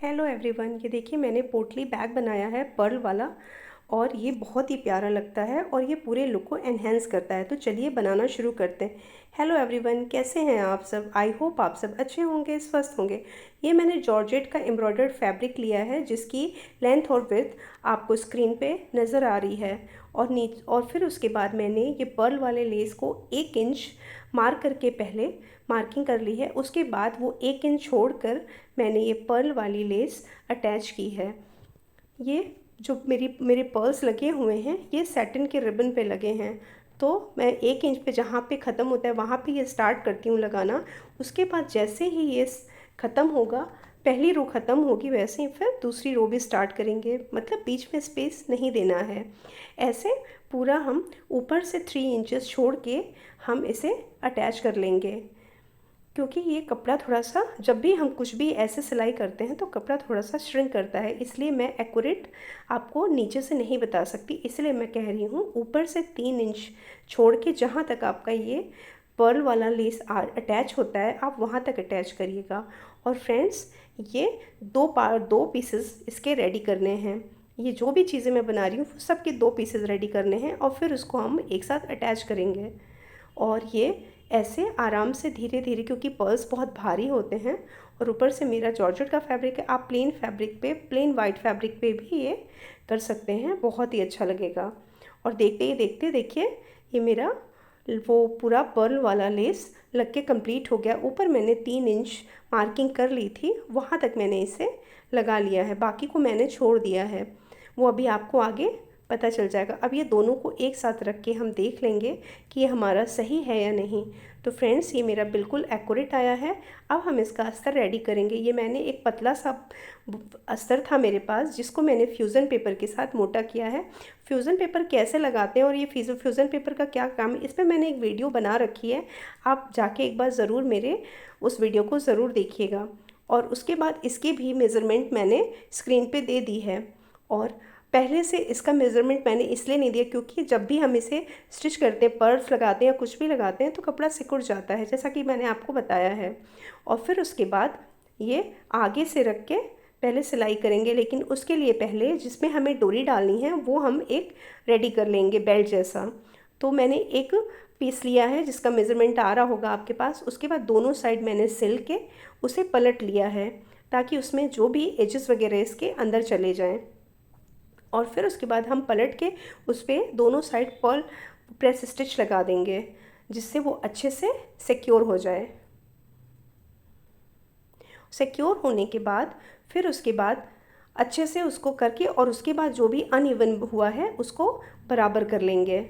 Hello everyone, ये देखिए मैंने पोटली बैग बनाया है पर्ल वाला। और ये बहुत ही प्यारा लगता है और ये पूरे लुक को एनहेंस करता है। तो चलिए बनाना शुरू करते हैं। हेलो एवरीवन, कैसे हैं आप सब? आई होप आप सब अच्छे होंगे, स्वस्थ होंगे। ये मैंने जॉर्जेट का एम्ब्रॉयडर्ड फैब्रिक लिया है जिसकी लेंथ और विड्थ आपको स्क्रीन पे नज़र आ रही है। और फिर उसके बाद मैंने ये पर्ल वाले लेस को 1 इंच मार्क करके पहले मार्किंग कर ली है। उसके बाद वो 1 इंच छोड़कर मैंने ये पर्ल वाली लेस अटैच की है। ये जो मेरे पर्ल्स लगे हुए हैं ये सैटिन के रिबन पे लगे हैं। तो मैं 1 इंच पे जहाँ पे ख़त्म होता है वहाँ पे ये स्टार्ट करती हूँ लगाना। उसके बाद जैसे ही ये ख़त्म होगा, पहली रो ख़त्म होगी, वैसे ही फिर दूसरी रो भी स्टार्ट करेंगे। मतलब बीच में स्पेस नहीं देना है। ऐसे पूरा हम ऊपर से 3 इंचेस छोड़ के हम इसे अटैच कर लेंगे। क्योंकि ये कपड़ा थोड़ा सा, जब भी हम कुछ भी ऐसे सिलाई करते हैं तो कपड़ा थोड़ा सा श्रिंक करता है, इसलिए मैं एक्यूरेट आपको नीचे से नहीं बता सकती। इसलिए मैं कह रही हूँ ऊपर से 3 इंच छोड़ के जहाँ तक आपका ये पर्ल वाला लेस अटैच होता है आप वहाँ तक अटैच करिएगा। और फ्रेंड्स, ये दो पीसेस इसके रेडी करने हैं। ये जो भी चीज़ें मैं बना रही हूँ सबके 2 पीसेस रेडी करने हैं और फिर उसको हम एक साथ अटैच करेंगे। और ये ऐसे आराम से धीरे धीरे, क्योंकि पर्ल्स बहुत भारी होते हैं और ऊपर से मेरा जॉर्जेट का फैब्रिक है, आप प्लेन फैब्रिक पे, प्लेन वाइट फैब्रिक पे भी ये कर सकते हैं, बहुत ही अच्छा लगेगा। और देखते ही देखते देखिए ये मेरा वो पूरा पर्ल वाला लेस लग के कंप्लीट हो गया। ऊपर मैंने 3 इंच मार्किंग कर ली थी, वहाँ तक मैंने इसे लगा लिया है, बाकी को मैंने छोड़ दिया है। वो अभी आपको आगे पता चल जाएगा। अब ये दोनों को एक साथ रख के हम देख लेंगे कि ये हमारा सही है या नहीं। तो फ्रेंड्स, ये मेरा बिल्कुल एक्यूरेट आया है। अब हम इसका अस्तर रेडी करेंगे। ये मैंने एक पतला सा अस्तर था मेरे पास जिसको मैंने फ्यूज़न पेपर के साथ मोटा किया है। फ्यूज़न पेपर कैसे लगाते हैं और ये फ्यूज़न पेपर का क्या काम है, इस पर मैंने एक वीडियो बना रखी है, आप जाके एक बार ज़रूर मेरे उस वीडियो को ज़रूर देखिएगा। और उसके बाद इसकी भी मेज़रमेंट मैंने स्क्रीन पे दे दी है। और पहले से इसका मेज़रमेंट मैंने इसलिए नहीं दिया क्योंकि जब भी हम इसे स्टिच करते हैं, पर्ल्स लगाते हैं या कुछ भी लगाते हैं तो कपड़ा सिकुड़ जाता है, जैसा कि मैंने आपको बताया है। और फिर उसके बाद ये आगे से रख के पहले सिलाई करेंगे, लेकिन उसके लिए पहले जिसमें हमें डोरी डालनी है वो हम एक रेडी कर लेंगे बेल्ट जैसा। तो मैंने एक पीस लिया है जिसका मेज़रमेंट आ रहा होगा आपके पास। उसके बाद दोनों साइड मैंने सिल के उसे पलट लिया है ताकि उसमें जो भी एजेस वगैरह इसके अंदर चले जाएं। और फिर उसके बाद हम पलट के उस पर दोनों साइड पर्ल प्रेस स्टिच लगा देंगे जिससे वो अच्छे से सिक्योर हो जाए। सिक्योर होने के बाद फिर उसके बाद अच्छे से उसको करके और उसके बाद जो भी अनइवन हुआ है उसको बराबर कर लेंगे।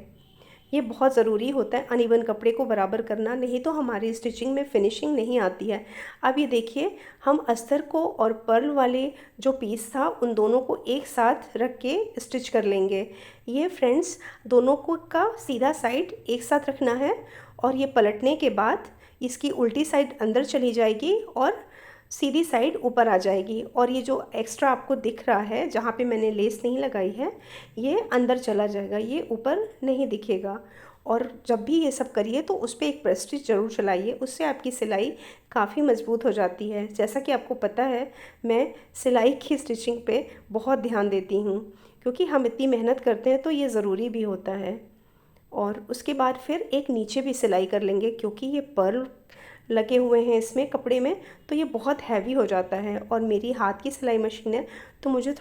ये बहुत ज़रूरी होता है अनइवन कपड़े को बराबर करना, नहीं तो हमारी स्टिचिंग में फिनिशिंग नहीं आती है। अब ये देखिए हम अस्तर को और पर्ल वाले जो पीस था उन दोनों को एक साथ रख के स्टिच कर लेंगे। ये फ्रेंड्स, दोनों को का सीधा साइड एक साथ रखना है और ये पलटने के बाद इसकी उल्टी साइड अंदर चली जाएगी और सीधी साइड ऊपर आ जाएगी। और ये जो एक्स्ट्रा आपको दिख रहा है जहाँ पे मैंने लेस नहीं लगाई है ये अंदर चला जाएगा, ये ऊपर नहीं दिखेगा। और जब भी ये सब करिए तो उस पर एक प्रेस स्टिच ज़रूर चलाइए, उससे आपकी सिलाई काफ़ी मजबूत हो जाती है। जैसा कि आपको पता है मैं सिलाई की स्टिचिंग पे बहुत ध्यान देती हूँ, क्योंकि हम इतनी मेहनत करते हैं तो ये ज़रूरी भी होता है। और उसके बाद फिर एक नीचे भी सिलाई कर लेंगे, क्योंकि ये पर्ल लगे हुए हैं इसमें कपड़े में तो ये बहुत हैवी हो जाता है। और मेरी हाथ की सिलाई मशीन है तो मुझे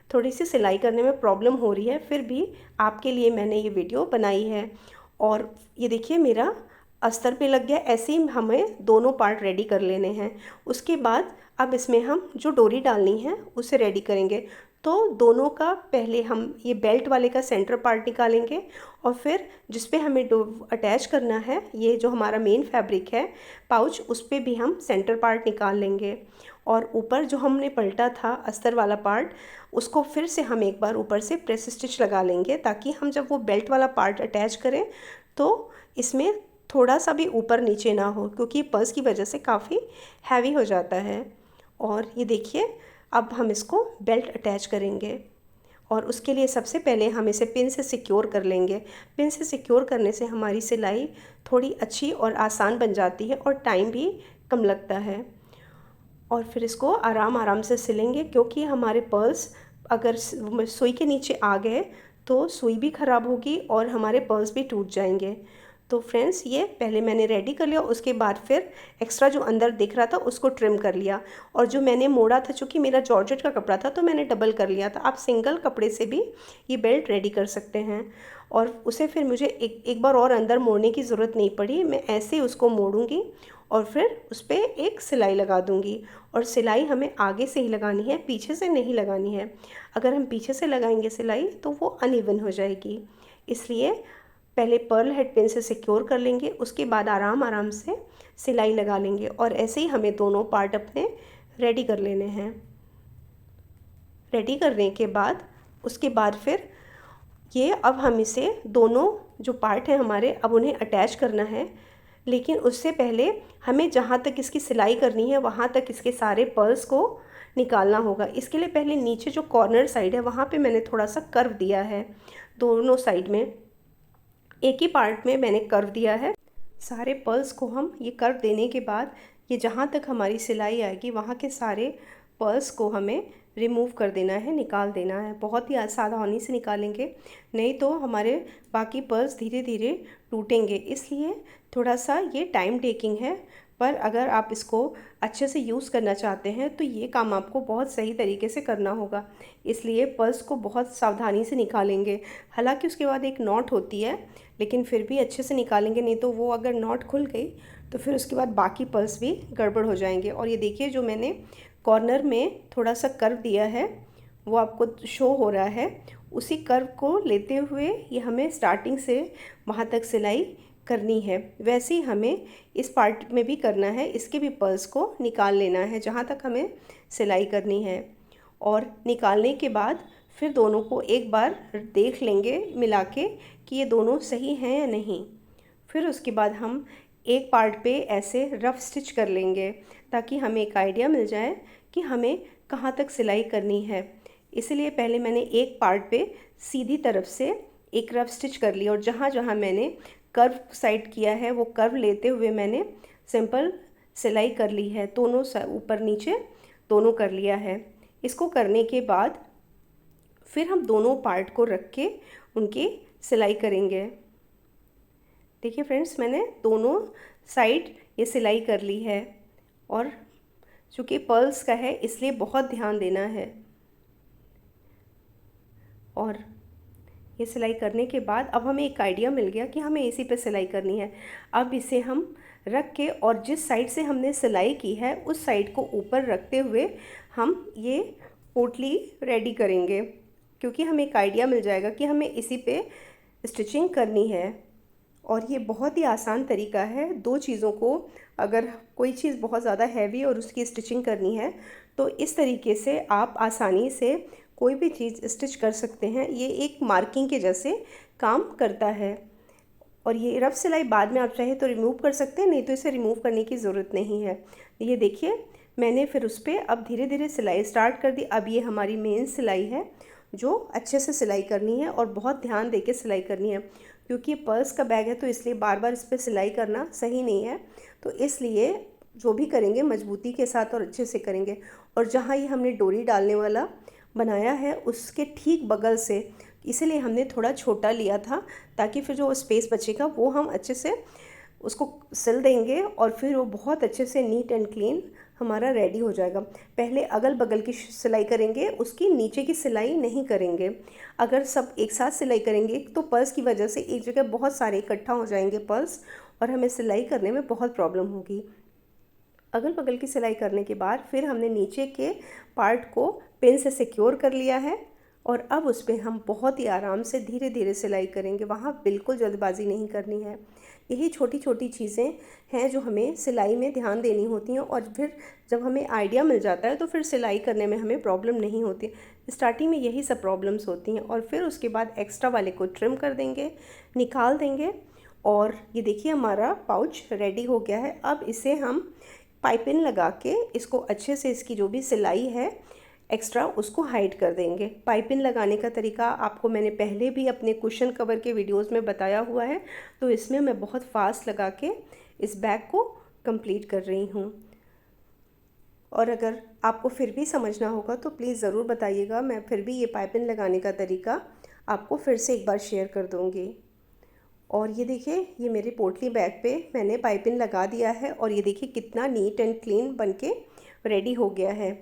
थोड़ी सी सिलाई करने में प्रॉब्लम हो रही है, फिर भी आपके लिए मैंने ये वीडियो बनाई है। और ये देखिए मेरा अस्तर पे लग गया। ऐसे ही हमें दोनों पार्ट रेडी कर लेने हैं। उसके बाद अब इसमें हम जो डोरी डालनी है उसे रेडी करेंगे। तो दोनों का पहले हम ये बेल्ट वाले का सेंटर पार्ट निकालेंगे और फिर जिस पे हमें अटैच करना है, ये जो हमारा मेन फैब्रिक है पाउच, उस पे भी हम सेंटर पार्ट निकाल लेंगे। और ऊपर जो हमने पलटा था अस्तर वाला पार्ट, उसको फिर से हम एक बार ऊपर से प्रेस स्टिच लगा लेंगे ताकि हम जब वो बेल्ट वाला पार्ट अटैच करें तो इसमें थोड़ा सा भी ऊपर नीचे ना हो, क्योंकि पर्स की वजह से काफ़ी हैवी हो जाता है। और ये देखिए अब हम इसको बेल्ट अटैच करेंगे और उसके लिए सबसे पहले हम इसे पिन से सिक्योर कर लेंगे। पिन से सिक्योर करने से हमारी सिलाई थोड़ी अच्छी और आसान बन जाती है और टाइम भी कम लगता है। और फिर इसको आराम आराम से सिलेंगे, क्योंकि हमारे पर्ल्स अगर सुई के नीचे आ गए तो सुई भी ख़राब होगी और हमारे पर्ल्स भी टूट जाएंगे। तो फ्रेंड्स, ये पहले मैंने रेडी कर लिया, उसके बाद फिर एक्स्ट्रा जो अंदर दिख रहा था उसको ट्रिम कर लिया। और जो मैंने मोड़ा था, चूँकि मेरा जॉर्जेट का कपड़ा था तो मैंने डबल कर लिया था। आप सिंगल कपड़े से भी ये बेल्ट रेडी कर सकते हैं। और उसे फिर मुझे एक बार और अंदर मोड़ने की ज़रूरत नहीं पड़ी। मैं ऐसे ही उसको मोड़ूंगी और फिर उस पर एक सिलाई लगा दूंगी। और सिलाई हमें आगे से ही लगानी है, पीछे से नहीं लगानी है। अगर हम पीछे से लगाएंगे सिलाई तो वो अनइवन हो जाएगी। इसलिए पहले पर्ल हेड पिन से सिक्योर कर लेंगे, उसके बाद आराम आराम से सिलाई लगा लेंगे। और ऐसे ही हमें दोनों पार्ट अपने रेडी कर लेने हैं। रेडी करने के बाद उसके बाद फिर ये अब हम इसे दोनों जो पार्ट हैं हमारे, अब उन्हें अटैच करना है। लेकिन उससे पहले हमें जहाँ तक इसकी सिलाई करनी है वहाँ तक इसके सारे पर्ल्स को निकालना होगा। इसके लिए पहले नीचे जो कॉर्नर साइड है वहाँ पे मैंने थोड़ा सा कर्व दिया है। दोनों साइड में एक ही पार्ट में मैंने कर्व दिया है। सारे पर्ल्स को हम ये कर्व देने के बाद ये जहाँ तक हमारी सिलाई आएगी वहाँ के सारे पर्ल्स को हमें रिमूव कर देना है, निकाल देना है। बहुत ही सावधानी से निकालेंगे, नहीं तो हमारे बाकी पर्ल्स धीरे धीरे टूटेंगे। इसलिए थोड़ा सा ये टाइम टेकिंग है, पर अगर आप इसको अच्छे से यूज़ करना चाहते हैं तो ये काम आपको बहुत सही तरीके से करना होगा। इसलिए पर्ल्स को बहुत सावधानी से निकालेंगे। हालांकि उसके बाद एक नॉट होती है, लेकिन फिर भी अच्छे से निकालेंगे, नहीं तो वो अगर नॉट खुल गई तो फिर उसके बाद बाकी पर्ल्स भी गड़बड़ हो जाएंगे। और ये देखिए, जो मैंने कॉर्नर में थोड़ा सा कर्व दिया है वो आपको शो हो रहा है। उसी कर्व को लेते हुए ये हमें स्टार्टिंग से वहाँ तक सिलाई करनी है। वैसे ही हमें इस पार्ट में भी करना है, इसके भी पर्ल्स को निकाल लेना है जहाँ तक हमें सिलाई करनी है। और निकालने के बाद फिर दोनों को एक बार देख लेंगे मिला के कि ये दोनों सही हैं या नहीं। फिर उसके बाद हम एक पार्ट पे ऐसे रफ़ स्टिच कर लेंगे ताकि हमें एक आइडिया मिल जाए कि हमें कहाँ तक सिलाई करनी है। इसलिए पहले मैंने एक पार्ट पे सीधी तरफ से एक रफ़ स्टिच कर लिया, और जहाँ जहाँ मैंने कर्व साइड किया है वो कर्व लेते हुए मैंने सिंपल सिलाई कर ली है। दोनों ऊपर नीचे दोनों कर लिया है। इसको करने के बाद फिर हम दोनों पार्ट को रख के उनकी सिलाई करेंगे। देखिए फ्रेंड्स, मैंने दोनों साइड ये सिलाई कर ली है। और चूँकि पर्ल्स का है इसलिए बहुत ध्यान देना है। और ये सिलाई करने के बाद अब हमें एक आइडिया मिल गया कि हमें इसी पे सिलाई करनी है। अब इसे हम रख के और जिस साइड से हमने सिलाई की है उस साइड को ऊपर रखते हुए हम ये पोटली रेडी करेंगे, क्योंकि हमें एक आइडिया मिल जाएगा कि हमें इसी पे स्टिचिंग करनी है। और ये बहुत ही आसान तरीका है। दो चीज़ों को, अगर कोई चीज़ बहुत ज़्यादा हैवी और उसकी स्टिचिंग करनी है तो इस तरीके से आप आसानी से कोई भी चीज़ स्टिच कर सकते हैं। ये एक मार्किंग के जैसे काम करता है। और ये रफ सिलाई बाद में आप चाहे तो रिमूव कर सकते हैं, नहीं तो इसे रिमूव करने की ज़रूरत नहीं है। ये देखिए, मैंने फिर उस पर अब धीरे धीरे सिलाई स्टार्ट कर दी। अब ये हमारी मेन सिलाई है जो अच्छे से सिलाई करनी है और बहुत ध्यान दे के सिलाई करनी है, क्योंकि ये पर्स का बैग है तो इसलिए बार बार इस पर सिलाई करना सही नहीं है। तो इसलिए जो भी करेंगे मजबूती के साथ और अच्छे से करेंगे। और जहाँ ये हमने डोरी डालने वाला बनाया है उसके ठीक बगल से, इसीलिए हमने थोड़ा छोटा लिया था ताकि फिर जो स्पेस बचेगा वो हम अच्छे से उसको सिल देंगे और फिर वो बहुत अच्छे से नीट एंड क्लीन हमारा रेडी हो जाएगा। पहले अगल बगल की सिलाई करेंगे, उसकी नीचे की सिलाई नहीं करेंगे। अगर सब एक साथ सिलाई करेंगे तो पर्स की वजह से एक जगह बहुत सारे इकट्ठा हो जाएंगे पर्स, और हमें सिलाई करने में बहुत प्रॉब्लम होगी। अगल बगल की सिलाई करने के बाद फिर हमने नीचे के पार्ट को पिन से सिक्योर कर लिया है। और अब उस पर हम बहुत ही आराम से धीरे धीरे सिलाई करेंगे, वहाँ बिल्कुल जल्दबाजी नहीं करनी है। यही छोटी छोटी चीज़ें हैं जो हमें सिलाई में ध्यान देनी होती हैं, और फिर जब हमें आइडिया मिल जाता है तो फिर सिलाई करने में हमें प्रॉब्लम नहीं होती। स्टार्टिंग में यही सब प्रॉब्लम्स होती हैं, और फिर उसके बाद एक्स्ट्रा वाले को ट्रिम कर देंगे, निकाल देंगे। और ये देखिए, हमारा पाउच रेडी हो गया है। अब इसे हम पाइपिंग लगा के इसको अच्छे से, इसकी जो भी सिलाई है एक्स्ट्रा उसको हाइड कर देंगे। पाइपिंग लगाने का तरीका आपको मैंने पहले भी अपने कुशन कवर के वीडियोस में बताया हुआ है, तो इसमें मैं बहुत फास्ट लगा के इस बैग को कंप्लीट कर रही हूँ। और अगर आपको फिर भी समझना होगा तो प्लीज़ ज़रूर बताइएगा, मैं फिर भी ये पाइपिंग लगाने का तरीका आपको फिर से एक बार शेयर कर दूँगी। और ये देखिए, ये मेरे पोटली बैग पे मैंने पाइपिंग लगा दिया है और ये देखिए कितना नीट एंड क्लीन बनके रेडी हो गया है।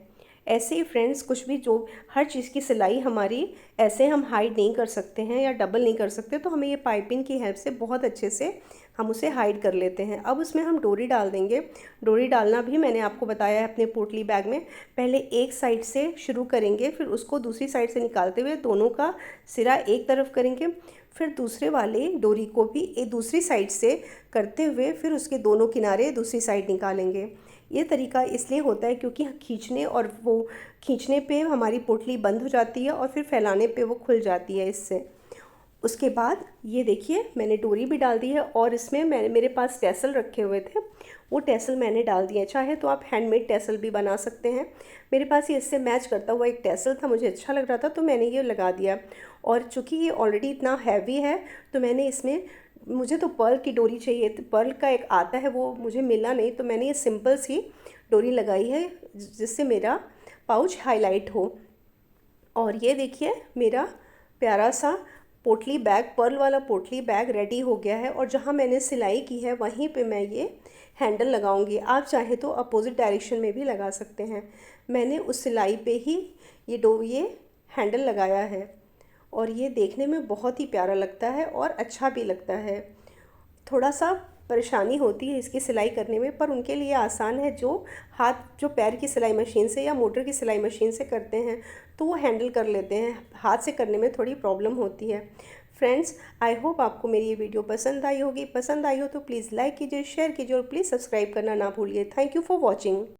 ऐसे ही फ्रेंड्स, कुछ भी जो हर चीज़ की सिलाई हमारी ऐसे हम हाइड नहीं कर सकते हैं या डबल नहीं कर सकते, तो हमें ये पाइपिंग की हेल्प से बहुत अच्छे से हम उसे हाइड कर लेते हैं। अब उसमें हम डोरी डाल देंगे। डोरी डालना भी मैंने आपको बताया है अपने पोटली बैग में। पहले एक साइड से शुरू करेंगे, फिर उसको दूसरी साइड से निकालते हुए दोनों का सिरा एक तरफ करेंगे, फिर दूसरे वाले डोरी को भी एक दूसरी साइड से करते हुए फिर उसके दोनों किनारे दूसरी साइड निकालेंगे। ये तरीका इसलिए होता है क्योंकि खींचने पे हमारी पोटली बंद हो जाती है और फिर फैलाने पे वो खुल जाती है इससे। उसके बाद ये देखिए, मैंने डोरी भी डाल दी है और इसमें मेरे पास टैसल रखे हुए थे, वो टैसल मैंने डाल दिए। चाहे तो आप हैंडमेड टैसल भी बना सकते हैं। मेरे पास ये इससे मैच करता हुआ एक टैसल था, मुझे अच्छा लग रहा था तो मैंने ये लगा दिया। और चूँकि ये ऑलरेडी इतना हैवी है तो मैंने इसमें, मुझे तो पर्ल की डोरी चाहिए, तो पर्ल का एक आता है वो मुझे मिला नहीं, तो मैंने ये सिंपल सी डोरी लगाई है जिससे मेरा पाउच हाईलाइट हो। और ये देखिए, मेरा प्यारा सा पोटली बैग, पर्ल वाला पोटली बैग रेडी हो गया है। और जहाँ मैंने सिलाई की है वहीं पे मैं ये हैंडल लगाऊंगी। आप चाहे तो अपोजिट डायरेक्शन में भी लगा सकते हैं। मैंने उस सिलाई पे ही ये हैंडल लगाया है और ये देखने में बहुत ही प्यारा लगता है और अच्छा भी लगता है। थोड़ा सा परेशानी होती है इसकी सिलाई करने में, पर उनके लिए आसान है जो पैर की सिलाई मशीन से या मोटर की सिलाई मशीन से करते हैं तो वो हैंडल कर लेते हैं। हाथ से करने में थोड़ी प्रॉब्लम होती है। फ्रेंड्स, आई होप आपको मेरी ये वीडियो पसंद आई होगी। पसंद आई हो तो प्लीज़ लाइक कीजिए, शेयर कीजिए और प्लीज़ सब्सक्राइब करना ना भूलिए। Thank you for watching.